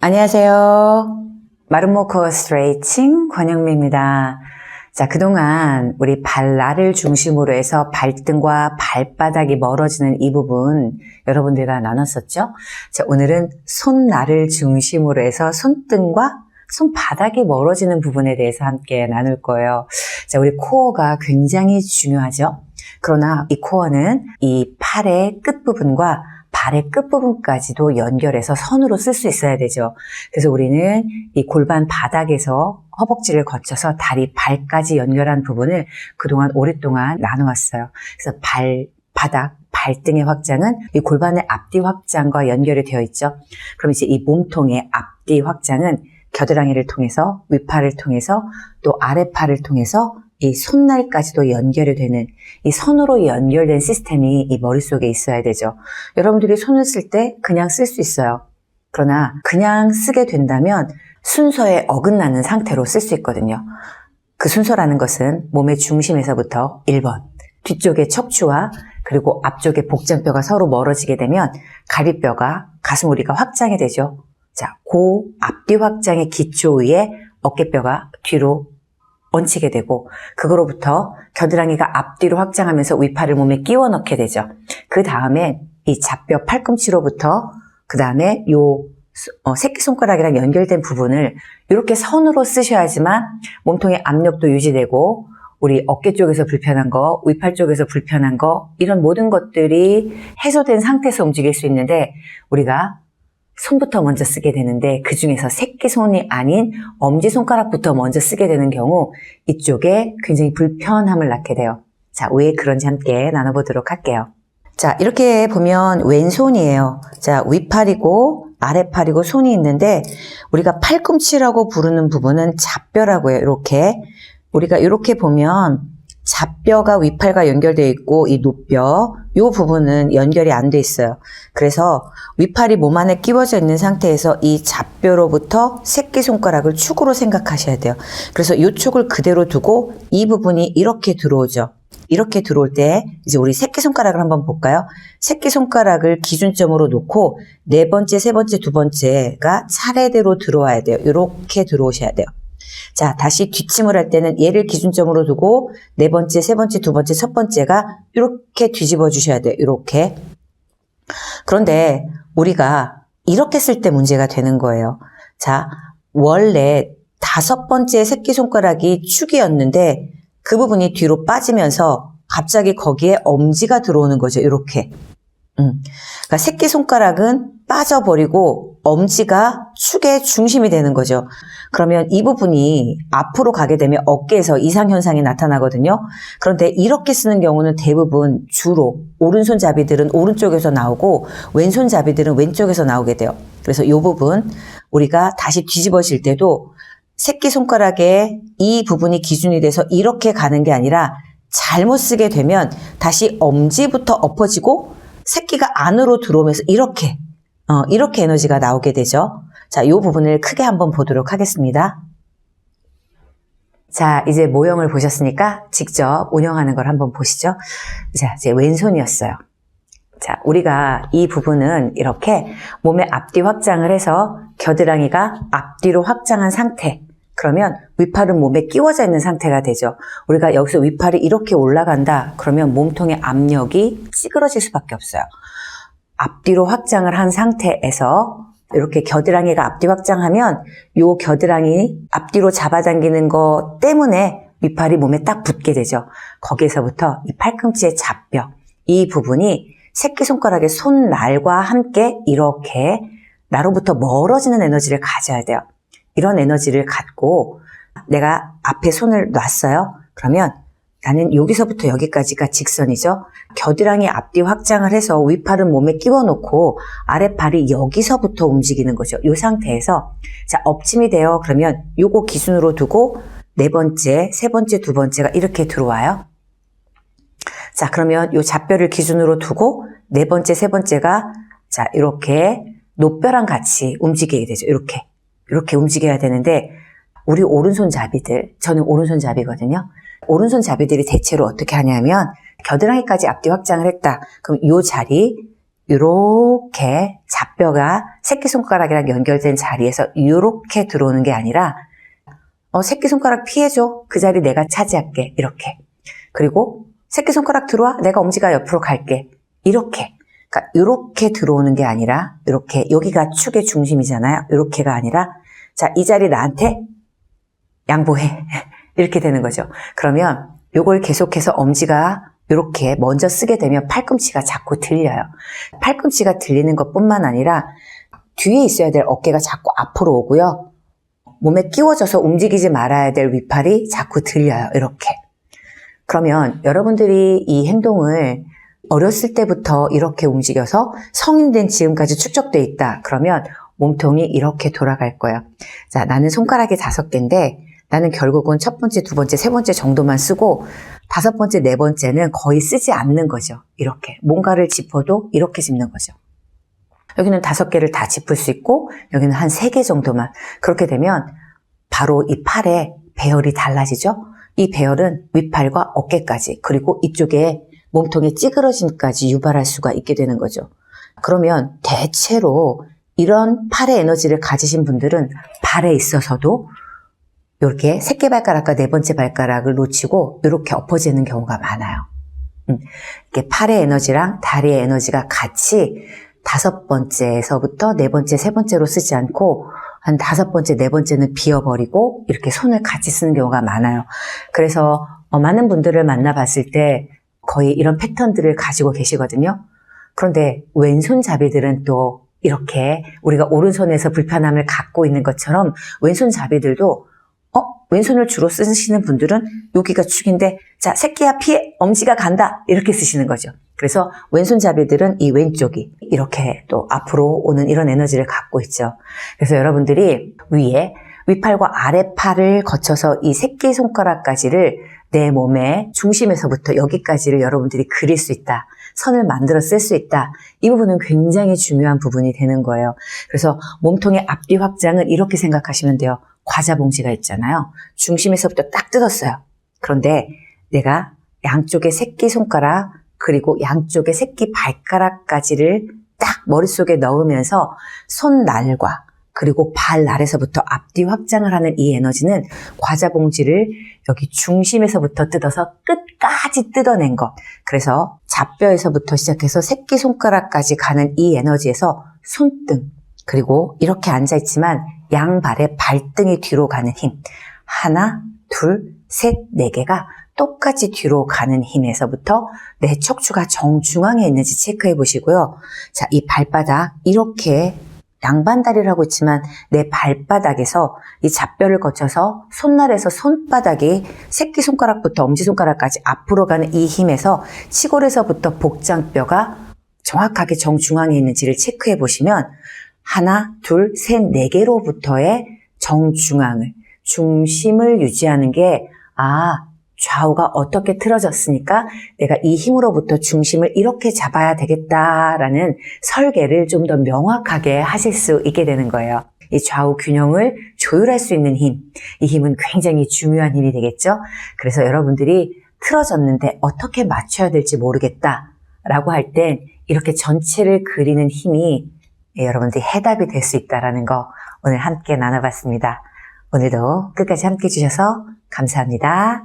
안녕하세요. 마름모 코어 스트레이칭 권영미입니다. 자, 그동안 우리 발날을 중심으로 해서 발등과 발바닥이 멀어지는 이 부분 여러분들과 나눴었죠? 자, 오늘은 손날을 중심으로 해서 손등과 손바닥이 멀어지는 부분에 대해서 함께 나눌 거예요. 자, 우리 코어가 굉장히 중요하죠? 그러나 이 코어는 이 팔의 끝부분과 발의 끝부분까지도 연결해서 선으로 쓸 수 있어야 되죠. 그래서 우리는 이 골반 바닥에서 허벅지를 거쳐서 다리 발까지 연결한 부분을 그동안 오랫동안 나눠왔어요. 그래서 바닥, 발등의 확장은 이 골반의 앞뒤 확장과 연결이 되어 있죠. 그럼 이제 이 몸통의 앞뒤 확장은 겨드랑이를 통해서, 윗팔을 통해서, 또 아랫팔을 통해서 이 손날까지도 연결이 되는 이 선으로 연결된 시스템이 이 머릿속에 있어야 되죠. 여러분들이 손을 쓸 때 그냥 쓸 수 있어요. 그러나 그냥 쓰게 된다면 순서에 어긋나는 상태로 쓸 수 있거든요. 그 순서라는 것은 몸의 중심에서부터 1번, 뒤쪽의 척추와 그리고 앞쪽의 복장뼈가 서로 멀어지게 되면 갈비뼈가 가슴우리가 확장이 되죠. 자, 그 앞뒤 확장의 기초 위에 어깨뼈가 뒤로 얹히게 되고 그거로부터 겨드랑이가 앞뒤로 확장하면서 윗팔을 몸에 끼워 넣게 되죠. 그 다음에 이 잡뼈 팔꿈치로부터 그 다음에 요 새끼손가락이랑 연결된 부분을 이렇게 선으로 쓰셔야지만 몸통의 압력도 유지되고 우리 어깨 쪽에서 불편한 거, 윗팔 쪽에서 불편한 거 이런 모든 것들이 해소된 상태에서 움직일 수 있는데 우리가 손부터 먼저 쓰게 되는데 그 중에서 새끼손이 아닌 엄지손가락부터 먼저 쓰게 되는 경우 이쪽에 굉장히 불편함을 낳게 돼요. 자, 왜 그런지 함께 나눠보도록 할게요. 자, 이렇게 보면 왼손이에요. 자, 윗팔이고 아랫팔이고 손이 있는데 우리가 팔꿈치라고 부르는 부분은 잡뼈라고 해요. 이렇게 우리가 이렇게 보면 잡뼈가 윗팔과 연결되어 있고 이 노뼈 이 부분은 연결이 안 돼 있어요. 그래서 윗팔이 몸 안에 끼워져 있는 상태에서 이 잡뼈로부터 새끼손가락을 축으로 생각하셔야 돼요. 그래서 이 축을 그대로 두고 이 부분이 이렇게 들어오죠. 이렇게 들어올 때 이제 우리 새끼손가락을 한번 볼까요? 새끼손가락을 기준점으로 놓고 네 번째, 세 번째, 두 번째가 차례대로 들어와야 돼요. 이렇게 들어오셔야 돼요. 자, 다시 뒷침을 할 때는 얘를 기준점으로 두고 네 번째, 세 번째, 두 번째, 첫 번째가 이렇게 뒤집어 주셔야 돼요. 이렇게. 그런데 우리가 이렇게 쓸 때 문제가 되는 거예요. 자, 원래 다섯 번째 새끼손가락이 축이었는데 그 부분이 뒤로 빠지면서 갑자기 거기에 엄지가 들어오는 거죠. 이렇게. 그러니까 새끼손가락은 빠져버리고 엄지가 축의 중심이 되는 거죠. 그러면 이 부분이 앞으로 가게 되면 어깨에서 이상현상이 나타나거든요. 그런데 이렇게 쓰는 경우는 대부분 주로 오른손잡이들은 오른쪽에서 나오고 왼손잡이들은 왼쪽에서 나오게 돼요. 그래서 이 부분 우리가 다시 뒤집어질 때도 새끼손가락에 이 부분이 기준이 돼서 이렇게 가는 게 아니라 잘못 쓰게 되면 다시 엄지부터 엎어지고 새끼가 안으로 들어오면서 이렇게 에너지가 나오게 되죠. 자, 이 부분을 크게 한번 보도록 하겠습니다. 자, 이제 모형을 보셨으니까 직접 운영하는 걸 한번 보시죠. 자, 이제 왼손이었어요. 자, 우리가 이 부분은 이렇게 몸의 앞뒤 확장을 해서 겨드랑이가 앞뒤로 확장한 상태. 그러면 윗팔은 몸에 끼워져 있는 상태가 되죠. 우리가 여기서 윗팔이 이렇게 올라간다. 그러면 몸통의 압력이 찌그러질 수밖에 없어요. 앞뒤로 확장을 한 상태에서 이렇게 겨드랑이가 앞뒤 확장하면 요 겨드랑이 앞뒤로 잡아당기는 거 때문에 윗팔이 몸에 딱 붙게 되죠. 거기에서부터 이 팔꿈치의 잡뼈, 이 부분이 새끼손가락의 손날과 함께 이렇게 나로부터 멀어지는 에너지를 가져야 돼요. 이런 에너지를 갖고 내가 앞에 손을 놨어요. 그러면 나는 여기서부터 여기까지가 직선이죠. 겨드랑이 앞뒤 확장을 해서 윗팔은 몸에 끼워 놓고 아랫팔이 여기서부터 움직이는 거죠. 이 상태에서 자, 엎침이 돼요. 그러면 요거 기준으로 두고 네 번째, 세 번째, 두 번째가 이렇게 들어와요. 자, 그러면 요 잡뼈를 기준으로 두고 네 번째, 세 번째가 자, 이렇게 노뼈랑 같이 움직이게 되죠. 이렇게 움직여야 되는데 우리 오른손잡이들, 저는 오른손잡이거든요. 오른손잡이들이 대체로 어떻게 하냐면 겨드랑이까지 앞뒤 확장을 했다. 그럼 요 자리, 이렇게 잡뼈가 새끼손가락이랑 연결된 자리에서 이렇게 들어오는 게 아니라 새끼손가락 피해줘. 그 자리 내가 차지할게. 이렇게. 그리고 새끼손가락 들어와. 내가 엄지가 옆으로 갈게. 이렇게. 그러니까 이렇게 들어오는 게 아니라 이렇게 여기가 축의 중심이잖아요. 이렇게가 아니라 자, 이 자리 나한테 양보해. 이렇게 되는 거죠. 그러면 요걸 계속해서 엄지가 이렇게 먼저 쓰게 되면 팔꿈치가 자꾸 들려요. 팔꿈치가 들리는 것뿐만 아니라 뒤에 있어야 될 어깨가 자꾸 앞으로 오고요. 몸에 끼워져서 움직이지 말아야 될 윗팔이 자꾸 들려요. 이렇게. 그러면 여러분들이 이 행동을 어렸을 때부터 이렇게 움직여서 성인 된 지금까지 축적돼 있다. 그러면 몸통이 이렇게 돌아갈 거예요. 자, 나는 손가락이 5개인데 나는 결국은 첫 번째, 두 번째, 세 번째 정도만 쓰고 5번째, 네 번째는 거의 쓰지 않는 거죠. 이렇게. 뭔가를 짚어도 이렇게 짚는 거죠. 여기는 5개를 다 짚을 수 있고 여기는 한 3개 정도만. 그렇게 되면 바로 이 팔의 배열이 달라지죠. 이 배열은 윗팔과 어깨까지 그리고 이쪽에 몸통의 찌그러짐까지 유발할 수가 있게 되는 거죠. 그러면 대체로 이런 팔의 에너지를 가지신 분들은 발에 있어서도 이렇게 새끼 발가락과 4번째 발가락을 놓치고 이렇게 엎어지는 경우가 많아요. 이렇게 팔의 에너지랑 다리의 에너지가 같이 5번째에서부터 4번째, 3번째로 쓰지 않고 한 5번째, 4번째는 비워버리고 이렇게 손을 같이 쓰는 경우가 많아요. 그래서 많은 분들을 만나봤을 때 거의 이런 패턴들을 가지고 계시거든요. 그런데 왼손잡이들은 또 이렇게 우리가 오른손에서 불편함을 갖고 있는 것처럼 왼손잡이들도 왼손을 주로 쓰시는 분들은 여기가 축인데 자, 새끼야 피해, 엄지가 간다 이렇게 쓰시는 거죠. 그래서 왼손잡이들은 이 왼쪽이 이렇게 또 앞으로 오는 이런 에너지를 갖고 있죠. 그래서 여러분들이 위에 윗팔과 아랫팔을 거쳐서 이 새끼손가락까지를 내 몸의 중심에서부터 여기까지를 여러분들이 그릴 수 있다. 선을 만들어 쓸 수 있다. 이 부분은 굉장히 중요한 부분이 되는 거예요. 그래서 몸통의 앞뒤 확장은 이렇게 생각하시면 돼요. 과자 봉지가 있잖아요. 중심에서부터 딱 뜯었어요. 그런데 내가 양쪽의 새끼손가락 그리고 양쪽의 새끼 발가락까지를 딱 머릿속에 넣으면서 손날과 그리고 발날에서부터 앞뒤 확장을 하는 이 에너지는 과자 봉지를 여기 중심에서부터 뜯어서 끝까지 뜯어낸 것. 그래서 잡뼈에서부터 시작해서 새끼손가락까지 가는 이 에너지에서 손등 그리고 이렇게 앉아있지만 양발의 발등이 뒤로 가는 힘. 하나, 둘, 셋, 4개가 똑같이 뒤로 가는 힘에서부터 내 척추가 정중앙에 있는지 체크해 보시고요. 자, 이 발바닥 이렇게 양반다리를 하고 있지만 내 발바닥에서 이 잡뼈를 거쳐서 손날에서 손바닥이 새끼손가락부터 엄지손가락까지 앞으로 가는 이 힘에서 치골에서부터 복장뼈가 정확하게 정중앙에 있는지를 체크해 보시면 하나, 둘, 셋, 4개로부터의 정중앙을, 중심을 유지하는 게 좌우가 어떻게 틀어졌으니까 내가 이 힘으로부터 중심을 이렇게 잡아야 되겠다라는 설계를 좀 더 명확하게 하실 수 있게 되는 거예요. 이 좌우 균형을 조율할 수 있는 힘, 이 힘은 굉장히 중요한 힘이 되겠죠. 그래서 여러분들이 틀어졌는데 어떻게 맞춰야 될지 모르겠다라고 할 땐 이렇게 전체를 그리는 힘이 여러분들이 해답이 될 수 있다는 거 오늘 함께 나눠봤습니다. 오늘도 끝까지 함께 해주셔서 감사합니다.